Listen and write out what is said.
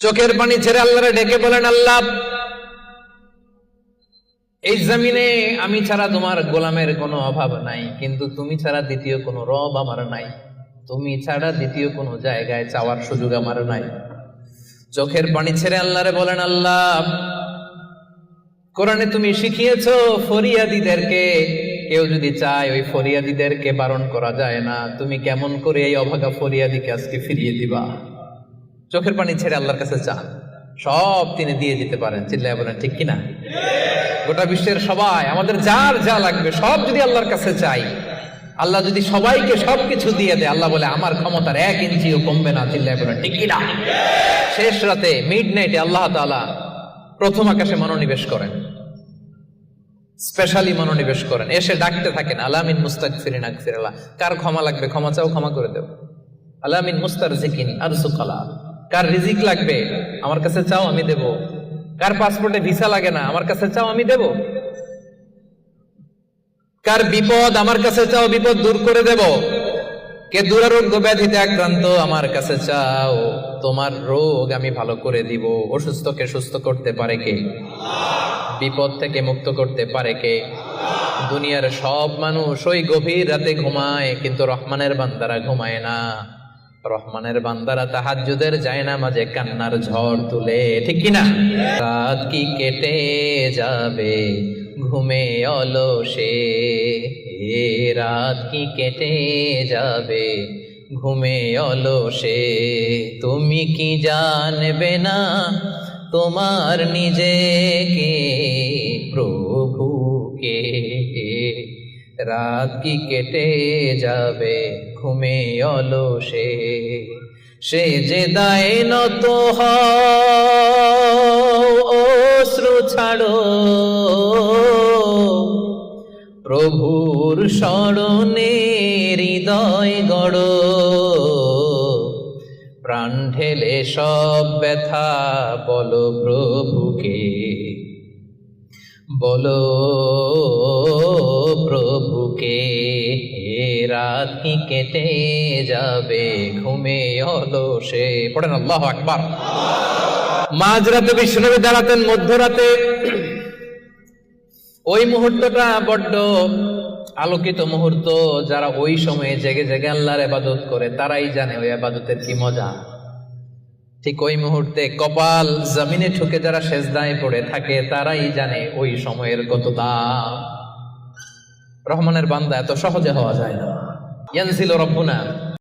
চোখের পানি ছেড়ে আল্লাহরে ডেকে বলেন, আল্লাহ, এই জমিনে আমি ছাড়া তোমার গোলামের কোনো অভাব নাই, কিন্তু তুমি ছাড়া দ্বিতীয় কোনো রব আমার নাই, তুমি ছাড়া দ্বিতীয় কোনো জায়গায় চাওয়ার সুযোগ আমার নাই। চোখের পানি ছেড়ে আল্লাহরে বলেন, আল্লাহ, কোরআনে তুমি শিখিয়েছো ফরিয়াদীদেরকে কেউ যদি চায় ওই ফরিয়াদীদেরকে বারণ করা যায় না, তুমি কেমন করে এই অভাগা ফরিয়াদীকে আজকে ফিরিয়ে দিবা? চোখের পানি ছেড়ে আল্লাহর কাছে চান, সব তিনি দিয়ে দিতে পারেন। চিল্লায় বলেন ঠিক কিনা? গোটা বিশ্বের সবাই, আমাদের যার যা লাগবে সব যদি আল্লাহর কাছে চাই, আল্লাহ যদি সবাইকে সবকিছু দিয়ে দেয়, আল্লাহ বলে আমার ক্ষমতার 1 ইঞ্চিও কমবে না। চিল্লায় বলেন ঠিক কিনা? শেষ রাতে মিডনাইটে আল্লাহ তাআলা প্রথম আকাশে মনোনিবেশ করেন, স্পেশালি মনোনিবেশ করেন, এসে ডাকতে থাকেন, আলামিন মুস্তাগফিরিন আগফিরাল্লাহ, কার ক্ষমা লাগবে ক্ষমা চাও, ক্ষমা করে দেব। আলামিন মুস্তারজিকিন আরজুকাল্লাহ, কার রিজিক লাগবে আমার কাছে চাও, আমি দেব। কার পাসপোর্টে ভিসা লাগে না আমার কাছে চাও, আমি দেব। কার বিপদ আমার কাছে চাও, বিপদ দূর করে দেব। কে দুরারোগ্য ব্যাধিতে আক্রান্ত আমার কাছে চাও, তোমার রোগ আমি ভালো করে দিব। অসুস্থকে সুস্থ করতে পারে কে? বিপদ থেকে মুক্ত করতে পারে কে? দুনিয়ার সব মানুষ ওই গভীর রাতে ঘুমায়, কিন্তু রহমানের বান্দারা ঘুমায় না। রহমানের বান্দারা তাহাজ্জুদের জায়নামাজে কান্নার ঝড় তুলে, ঠিক কিনা? রাত কি কেটে যাবে ঘুমে অলসে, রাত কি কেটে যাবে ঘুমে অলসে, তুমি কি জানবে না তোমার নিজেকে প্রভুকে? রাত কি কেটে যাবে ঘুমে অলসে, সে যে দায় নত হও অশ্রু ছাড়ো, প্রভুর স্মরণে হৃদয় গড়ো, প্রাণ ঢেলে সব ব্যথা বলো প্রভুকে, বলো প্রভুকে। রাত কি কেটে যাবে ঘুমে অলসে। পড়েন আল্লাহু আকবার। মাঝরাতে বিশ্বনবী দাঁড়াতেন, মধ্যরাতে। ওই মুহূর্তটা বড্ড আলোকিত মুহূর্ত। যারা ওই সময়ে জেগে জেগে আল্লাহর ইবাদত করে তারাই জানে ওই ইবাদতের কি মজা। ঠিক ওই মুহূর্তে কপাল জমিনে ঠুকে যারা সেজদায় পড়ে থাকে তারাই জানে ওই সময়ের কত দাম। রহমানের বান্দা এত সহজে হওয়া যায় না। ইয়ানজিলু রাব্বুনা